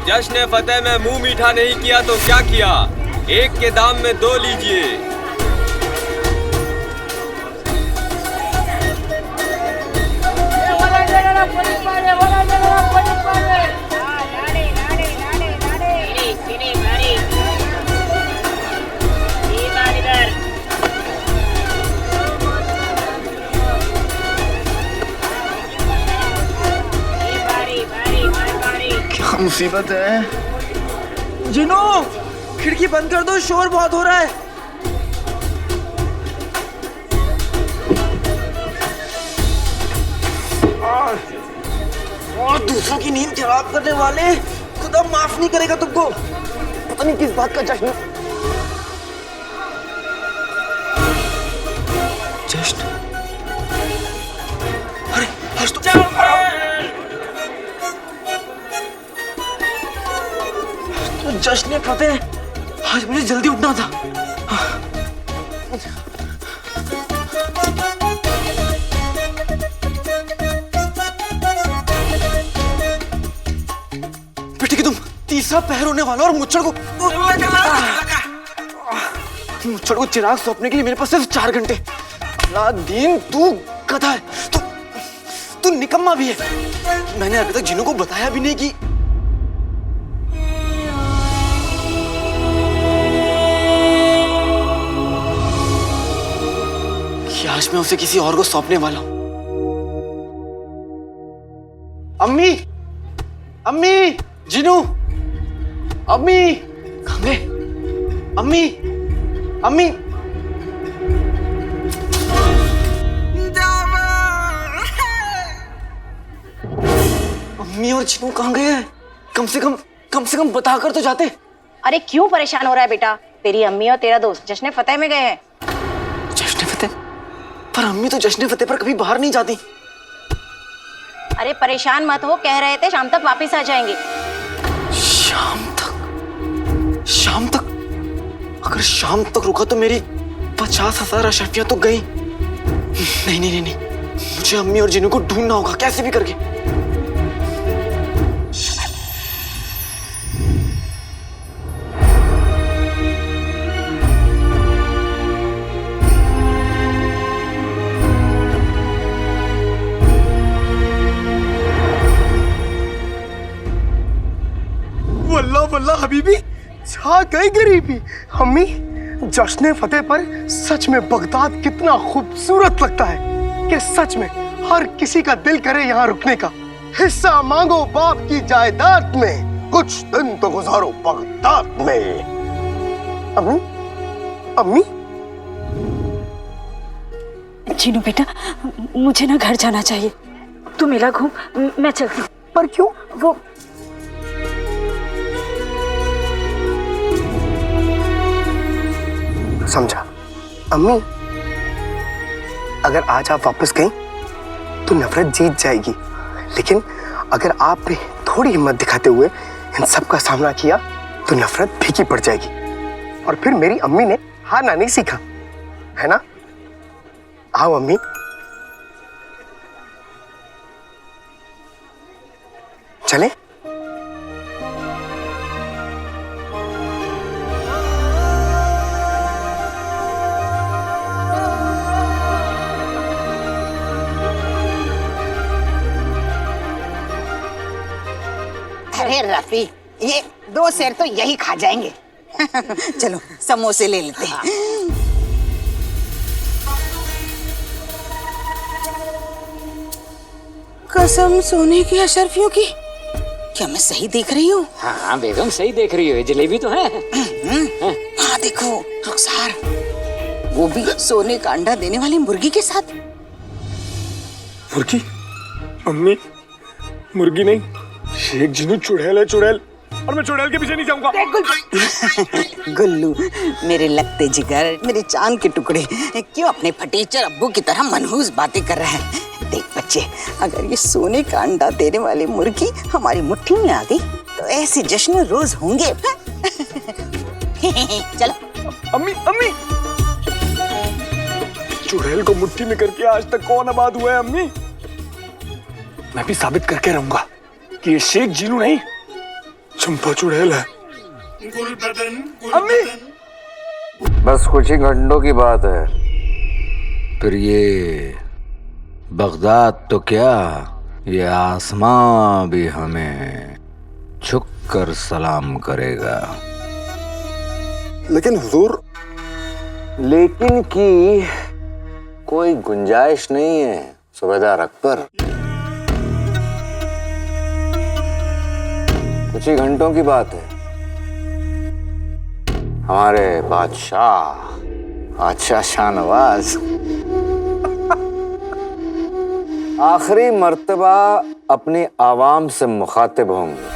जश्न फतेह में मुंह मीठा नहीं किया तो क्या किया? एक के दाम में दो लीजिए। क्या मुसीबत है? जिनू, खिड़की बंद कर दो, शोर बहुत हो रहा है। और दूसरों की नींद खराब करने वाले, खुदा माफ नहीं करेगा तुमको। पता नहीं किस बात का जश्न। जश्न? अरे आज तो जश्न फतेह, आज मुझे जल्दी उठना था। बेटे कि तुम तीसरा पहर होने वाला और मुच्छड़ को चिराग सौंपने के लिए मेरे पास सिर्फ 4 घंटे। अलादीन, तू गधा है, तू निकम्मा भी है। मैंने अभी तक जिन्नू को बताया भी नहीं कि आज मैं उसे किसी और को सौंपने वाला हूं। अम्मी, अम्मी, जिनू, अम्मी, कहां गए? अम्मी, अम्मी, अम्मी और जिनू कहां गए हैं? कम से कम बताकर तो जाते। अरे क्यों परेशान हो रहा है बेटा? तेरी अम्मी और तेरा दोस्त जश्न फतेह में गए हैं। जश्न फतेह? पर अम्मी तो जश्न फतेह पर कभी बाहर नहीं जाती। अरे परेशान मत हो, कह रहे थे शाम तक वापस आ जाएंगे। शाम तक? शाम तक? अगर शाम तक रुका तो मेरी 50,000 अशर्फियां तो गई। नहीं नहीं नहीं नहीं, मुझे अम्मी और जिनू को ढूंढना होगा कैसे भी करके। वल्लाह वल्लाह हबीबी, छा गई गरीबी। अम्मी, जश्न फतेह पर सच में बगदाद कितना खूबसूरत लगता है कि सच में हर किसी का दिल करे यहाँ रुकने का। हिस्सा मांगो बाप की जायदाद में, कुछ दिन तो गुजारो बगदाद में। अम्मी, अम्मी। जीनू बेटा, मुझे ना घर जाना चाहिए। तू मेला घूम, मैं चलती। पर क्यों? वो समझा अम्मी, अगर आज आप वापस गई तो नफरत जीत जाएगी, लेकिन अगर आपने थोड़ी हिम्मत दिखाते हुए इन सब का सामना किया तो नफरत फीकी पड़ जाएगी। और फिर मेरी अम्मी ने हारना नहीं सीखा, है ना? आओ अम्मी। चले? अरे रफी, ये 2 शेर तो यही खा जाएंगे। चलो समोसे ले लेते हैं। कसम सोने की अशर्फियों की, क्या मैं सही देख रही हूँ? हाँ बेगम, सही देख रही हो। जलेबी तो है। हाँ देखो रुखसार, वो भी सोने का अंडा देने वाली मुर्गी के साथ। मुर्गी? अम्मी, मुर्गी नहीं, शेख जिन्नू चुड़ैल है, चुड़ैल। और मैं चुड़ैल के पीछे नहीं जाऊंगा। गुल्लू, मेरे लगते जिगर, मेरे चांद के टुकड़े, क्यों अपने फटीचर अब्बू की तरह मनहूस बातें कर रहे हैं? देख बच्चे, अगर ये सोने का अंडा देने वाली मुर्गी हमारी मुट्ठी में आ गई तो ऐसे जश्न रोज होंगे। चलो। अम्मी, अम्मी, चुड़ैल को मुट्ठी में करके आज तक कौन आबाद हुआ है अम्मी? मैं भी साबित करके रहूंगा कि ये शेख जीनू नहीं, चंपा चुड़ैल है। अम्मी बस कुछ ही घंटों की बात है, फिर ये बगदाद तो क्या, ये आसमां भी हमें झुक कर सलाम करेगा। लेकिन हुजूर, लेकिन की कोई गुंजाइश नहीं है सूबेदार अकबर। कुछ ही घंटों की बात है, हमारे बादशाह शाहनवाज आखिरी मर्तबा अपनी आवाम से मुखातिब होंगे।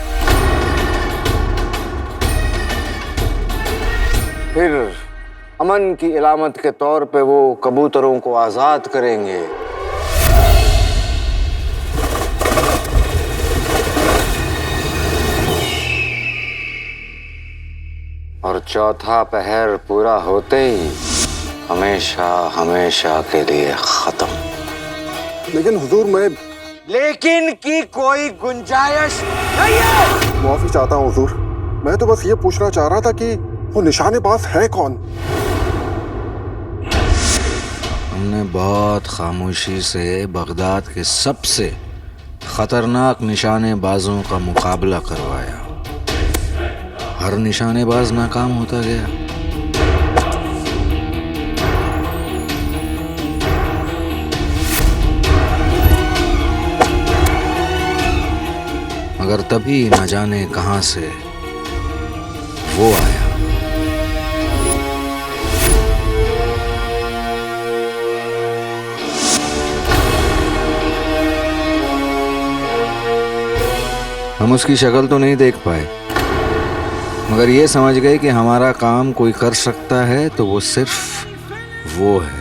फिर अमन की इलामत के तौर पे वो कबूतरों को आजाद करेंगे। और चौथा पहर पूरा होते ही हमेशा हमेशा के लिए खत्म। लेकिन हुजूर, मैं लेकिन की कोई गुंजाइश नहीं है। माफी चाहता हूँ हुजूर, मैं तो बस ये पूछना चाह रहा था कि वो निशानेबाज है कौन? हमने बहुत खामोशी से बगदाद के सबसे खतरनाक निशानेबाजों का मुकाबला करवाया। हर निशानेबाज नाकाम होता गया। मगर तभी न जाने कहां से वो आया। हम उसकी शक्ल तो नहीं देख पाए, मगर ये समझ गए कि हमारा काम कोई कर सकता है तो वो सिर्फ वो है।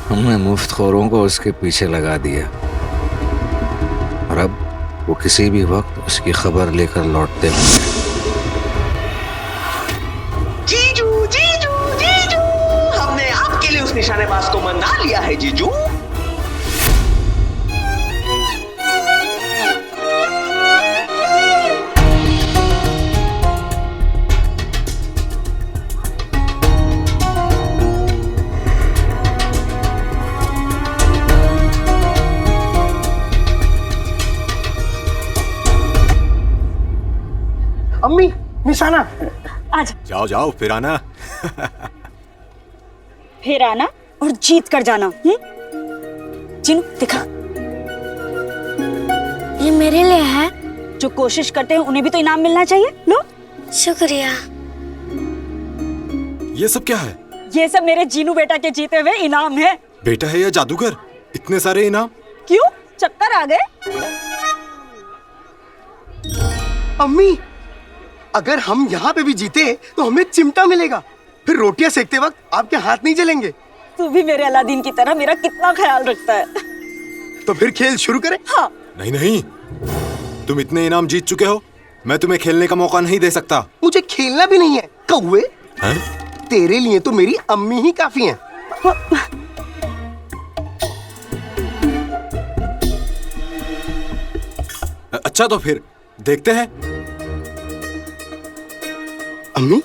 हमने मुफ्तखोरों को उसके पीछे लगा दिया और अब वो किसी भी वक्त उसकी खबर लेकर लौटते होंगे। जीजू जीजू जीजू, हमने आपके लिए उस निशानेबाज को मना लिया है जीजू। अम्मी, निशाना। आजा, जाओ जाओ, फिर आना। फिर आना और जीत कर जाना। चिनू दिखा, ये मेरे लिए है। जो कोशिश करते हैं उन्हें भी तो इनाम मिलना चाहिए। लो। शुक्रिया। ये सब क्या है? ये सब मेरे जीनू बेटा के जीते हुए इनाम है। बेटा है या जादूगर? इतने सारे इनाम? क्यों, चक्कर आ गए? अम्मी, अगर हम यहाँ पे भी जीते तो हमें चिमटा मिलेगा, फिर रोटियां सेकते वक्त आपके हाथ नहीं जलेंगे। तू भी मेरे अलादीन की तरह मेरा कितना ख्याल रखता है। तो फिर खेल शुरू करें? हाँ। नहीं नहीं, तुम इतने इनाम जीत चुके हो, मैं तुम्हें खेलने का मौका नहीं दे सकता। मुझे खेलना भी नहीं है कौवे। हैं? तेरे लिए तो मेरी अम्मी ही काफी हैं। अच्छा तो फिर देखते हैं। अम्मी,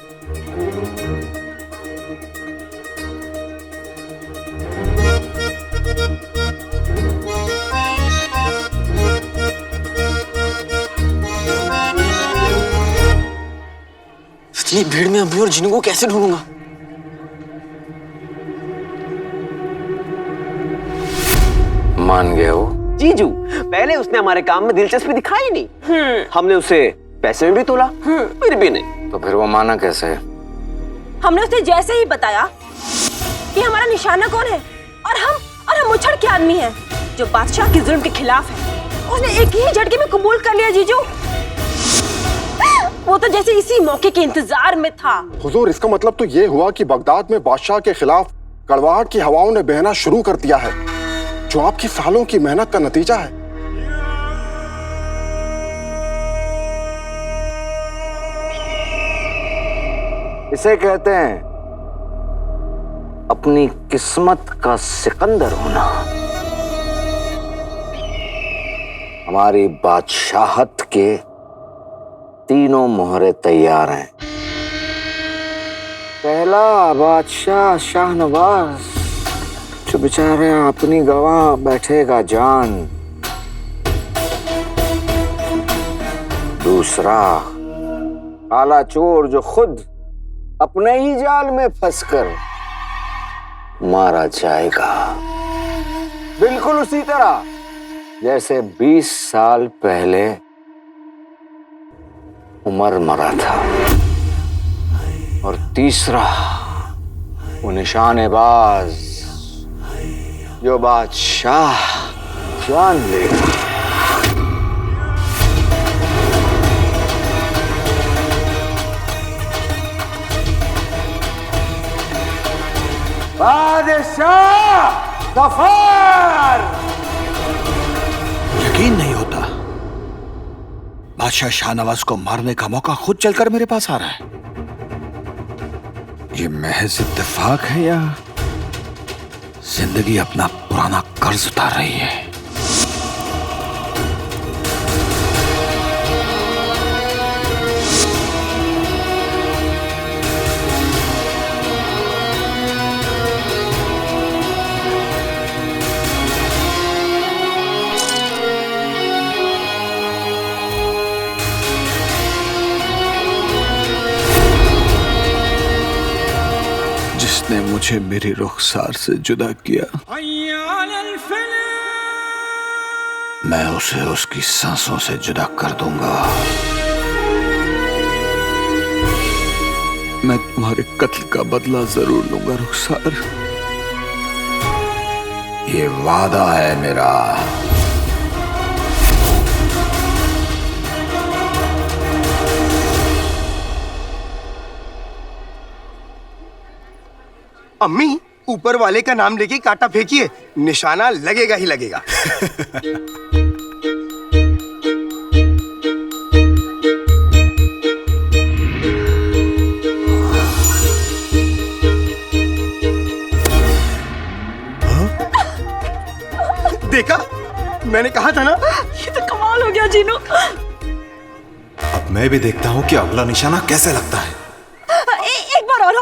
इतनी भीड़ में अम्मी और जिनू को कैसे ढूंढूंगा? मान गए हो? जीजू, पहले उसने हमारे काम में दिलचस्पी दिखाई नहीं। हमने उसे पैसे में भी तोला, फिर भी नहीं। तो फिर वो माना कैसे? हमने उसे जैसे ही बताया कि हमारा निशाना कौन है और हम मुछड़ के आदमी हैं जो बादशाह के जुल्म के खिलाफ है, उसने एक ही झटके में कबूल कर लिया जीजू। वो तो जैसे इसी मौके के इंतजार में था। हुजूर, इसका मतलब तो ये हुआ कि बगदाद में बादशाह के खिलाफ कड़वाहट की हवाओं ने बहना शुरू कर दिया है, जो आपकी सालों की मेहनत का नतीजा है। इसे कहते हैं अपनी किस्मत का सिकंदर होना। हमारी बादशाहत के तीनों मोहरे तैयार हैं। पहला बादशाह शाहनवाज, जो बेचारे अपनी गवाह बैठेगा जान। दूसरा काला चोर, जो खुद अपने ही जाल में फंसकर मारा जाएगा, बिल्कुल उसी तरह जैसे 20 साल पहले उमर मरा था। और तीसरा वो निशानेबाज, जो बादशाह जान लेगा। बादशाह गफार। यकीन नहीं होता, बादशाह शाहनवाज को मारने का मौका खुद चलकर मेरे पास आ रहा है। ये महज इत्तेफाक है या जिंदगी अपना पुराना कर्ज उतार रही है? जिसने मुझे मेरी रुखसार से जुदा किया, मैं उसे उसकी सांसों से जुदा कर दूंगा। मैं तुम्हारे कत्ल का बदला जरूर लूंगा रुखसार, ये वादा है मेरा। अम्मी, ऊपर वाले का नाम लेके कांटा फेंकिए, निशाना लगेगा ही लगेगा। देखा, मैंने कहा था ना। ये तो कमाल हो गया जीनू। अब मैं भी देखता हूँ कि अगला निशाना कैसे लगता है। एक बार और।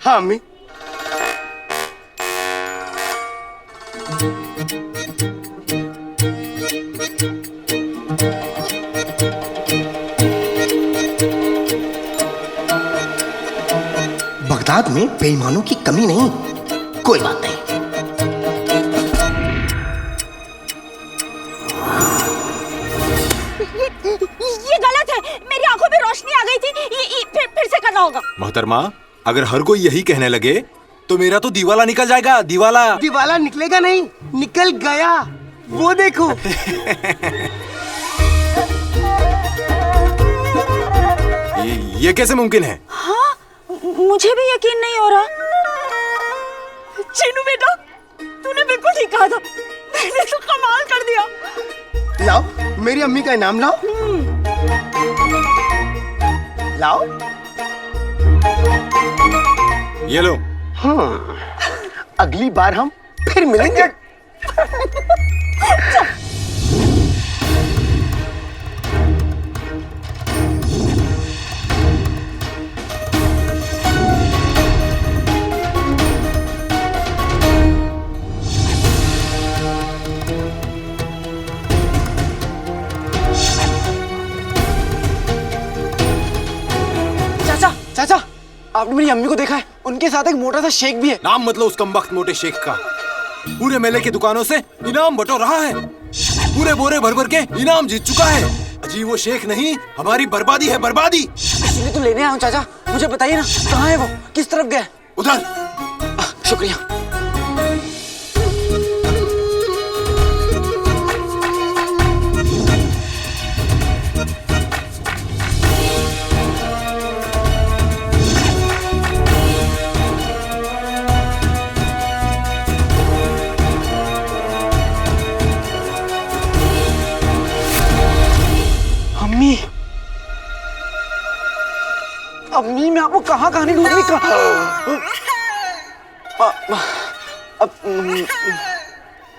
हाँ अम्मी। बगदाद में बेईमानों की कमी नहीं। कोई बात नहीं। ये गलत है, मेरी आंखों में रोशनी आ गई थी। फिर से करना होगा। मोहतरमा, अगर हर कोई यही कहने लगे तो मेरा तो दीवाला निकल जाएगा। दीवाला दीवाला निकलेगा नहीं, निकल गया। वो देखो। ये कैसे मुमकिन है? हाँ, मुझे भी यकीन नहीं हो रहा। चीनू बेटा, तूने बिल्कुल ठीक कहा था। मैंने तो कमाल कर दिया। लाओ, मेरी अम्मी का इनाम लाओ। लाओ। ये लो। अगली बार हम फिर मिलेंगे। चाचा, आपने मेरी अम्मी को देखा है? उनके साथ एक मोटा सा शेख भी है। नाम मतलब उस कमबख्त मोटे शेख का। पूरे मेले की दुकानों से इनाम बटोर रहा है। पूरे बोरे भर भर के इनाम जीत चुका है। अजी वो शेख नहीं, हमारी बर्बादी है, बर्बादी। इसलिए तो लेने आया हूँ चाचा। मुझे बताइए ना, कहाँ है वो? किस तरफ गया? उधर। शुक्रिया। अम्मी, मैं आपको कहाँ कहानी ढूंढनी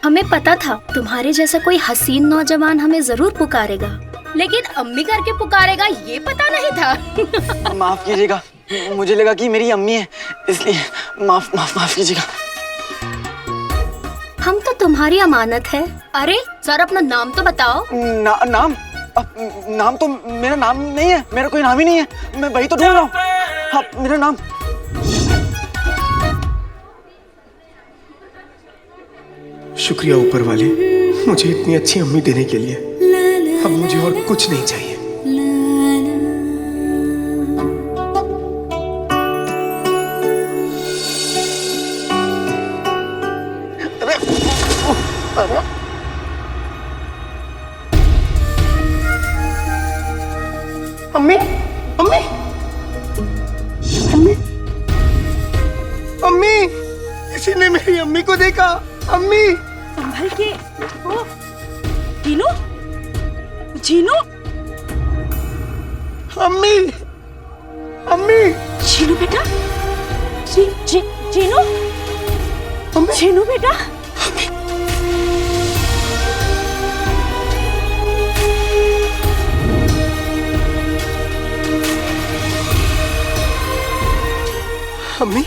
हमें पता था तुम्हारे जैसा कोई हसीन नौजवान हमें जरूर पुकारेगा, लेकिन अम्मी करके पुकारेगा ये पता नहीं था। माफ कीजिएगा, मुझे लगा कि मेरी अम्मी है, इसलिए माफ कीजिएगा। हम तो तुम्हारी अमानत है। अरे सर, अपना नाम तो बताओ। नाम तो मेरा नाम नहीं है, मेरा कोई नाम ही नहीं है, मैं वही तो ढूंढ रहा हूँ। हाँ, मेरा नाम। शुक्रिया ऊपर वाले, मुझे इतनी अच्छी अम्मी देने के लिए। अब मुझे और कुछ नहीं चाहिए। अम्मी, अम्मी, अम्मी, अम्मी, किसी ने मेरी अम्मी को देखा। अम्मी, संभल के। ओ, जीनू, जीनू, अम्मी, अम्मी, जीनू बेटा, जीनू, जीनू बेटा। अम्मी,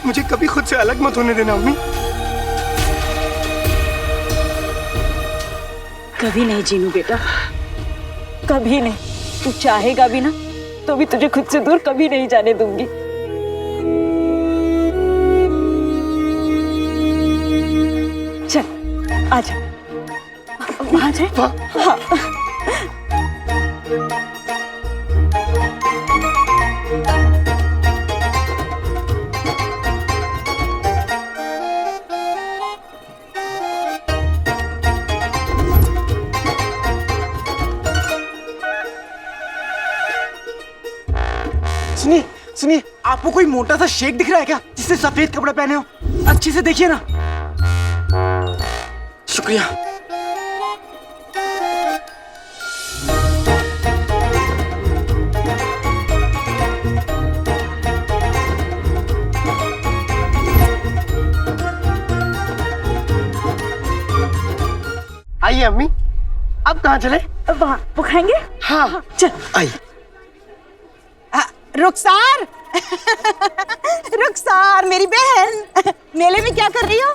मुझे कभी खुद से अलग मत होने देना अम्मी। कभी नहीं जीनू बेटा, कभी नहीं। तू चाहेगा भी ना तो भी तुझे खुद से दूर कभी नहीं जाने दूंगी। चल आजा, वहां जाए। हाँ। सुनिए सुनिए, आपको कोई मोटा सा शेख दिख रहा है क्या, जिसने सफेद कपड़े पहने हो? अच्छे से देखिए ना। शुक्रिया। आइए अम्मी, अब कहाँ चले? वहाँ वो खाएंगे। हाँ चल आइए। रुखसार, रुखसार मेरी बहन, मेले में क्या कर रही हो?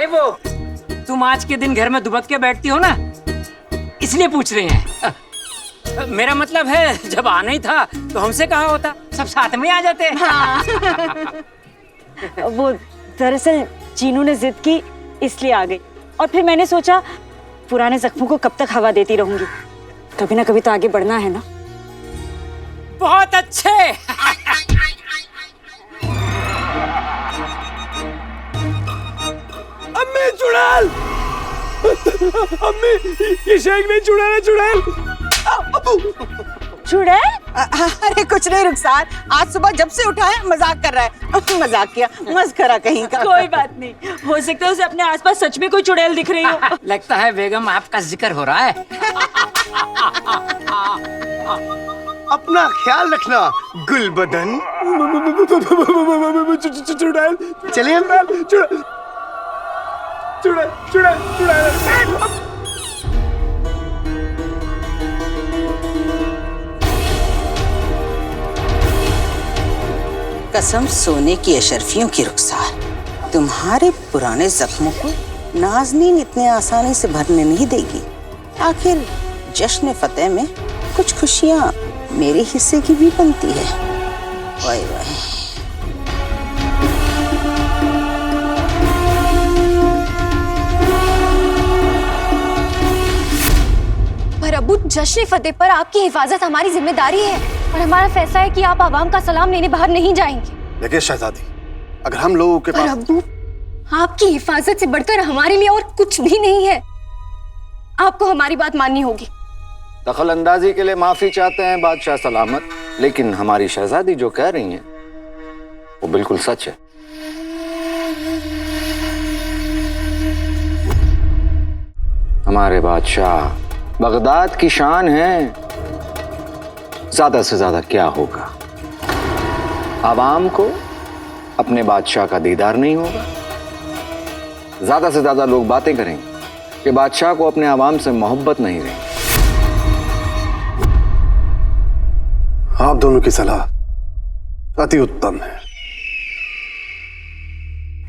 वो तुम आज के दिन घर में दुबक के बैठती हो ना, इसलिए पूछ रहे हैं। मेरा मतलब है जब आना ही था तो हमसे कहा होता, सब साथ में आ जाते। हाँ। वो दरअसल चीनू ने जिद की इसलिए आ गई, और फिर मैंने सोचा पुराने जख्मों को कब तक हवा देती रहूंगी, कभी ना कभी तो आगे बढ़ना है ना। बहुत अच्छे। अम्मी चुड़ैल, अम्मी ये शेख नहीं, चुड़ैल है, चुड़ैल। चुड़ैल? अरे कुछ नहीं रुखसार, आज सुबह जब से उठा है मजाक कर रहा है। मजाक किया, मस्करा कहीं का। कोई बात नहीं, हो सकता है उसे अपने आसपास सच में कोई चुड़ैल दिख रही हो। लगता है बेगम आपका जिक्र हो रहा है। अपना ख्याल रखना गुलबदन। चुड़ैल, चलिए हम। चुड़ैल, चुड़ैल, चुड़ैल, चुड़ैल। कसम सोने की अशरफियों की रुखसार, तुम्हारे पुराने जख्मों को नाज़नीन इतने आसानी से भरने नहीं देगी। आखिर जश्न फतेह में कुछ खुशियां मेरे हिस्से की भी बनती है। वाह वाह। पर अब्बू, जश्न फतेह पर आपकी हिफाजत हमारी जिम्मेदारी है, और हमारा फैसला है कि आप आवाम का सलाम लेने बाहर नहीं जाएंगे। देखिए शहजादी, अगर हम लोगों के पर पास। अब्बू, आपकी हिफाजत से बढ़कर हमारे लिए और कुछ भी नहीं है। आपको हमारी बात माननी होगी। दखल अंदाजी के लिए माफी चाहते हैं बादशाह सलामत, लेकिन हमारी शहजादी जो कह रही हैं वो बिल्कुल सच है। हमारे बादशाह बगदाद की शान है, ज्यादा से ज्यादा क्या होगा, आवाम को अपने बादशाह का दीदार नहीं होगा, ज्यादा से ज्यादा लोग बातें करेंगे कि बादशाह को अपने आवाम से मोहब्बत नहीं रही। आप दोनों की सलाह अति उत्तम है,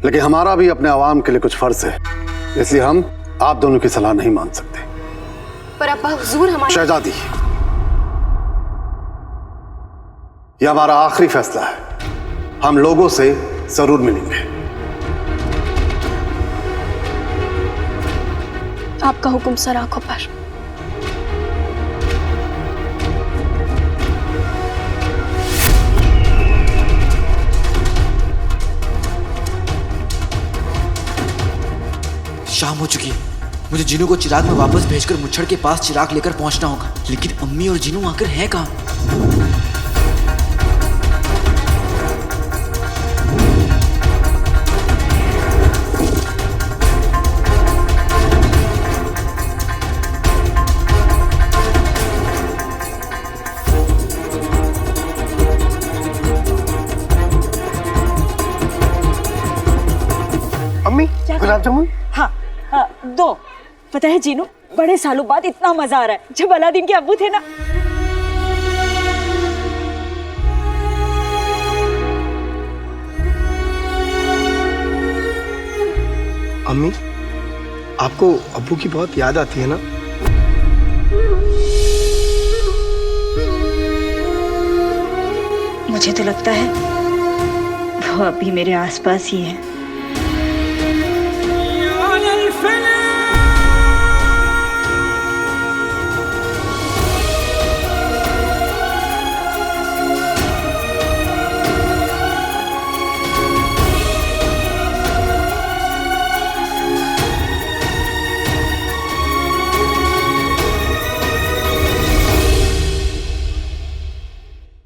लेकिन हमारा भी अपने आवाम के लिए कुछ फर्ज है, इसलिए हम आप दोनों की सलाह नहीं मान सकते। पर अब्बा हुजूर हमारे शहजादी, यह हमारा आखिरी फैसला है, हम लोगों से जरूर मिलेंगे। आपका हुक्म सर आंखों पर। शाम हो चुकी है, मुझे जीनू को चिराग में वापस भेजकर मुच्छड़ के पास चिराग लेकर पहुंचना होगा। लेकिन अम्मी और जीनू आकर हैं कहाँ? अम्मी गुलाब जामुन। हाँ हाँ, 2। पता है जीनू, बड़े सालों बाद इतना मजा आ रहा है। जब अलादीन के अब्बू थे ना, अम्मी आपको अब्बू की बहुत याद आती है ना? मुझे तो लगता है वो अभी मेरे आसपास ही है।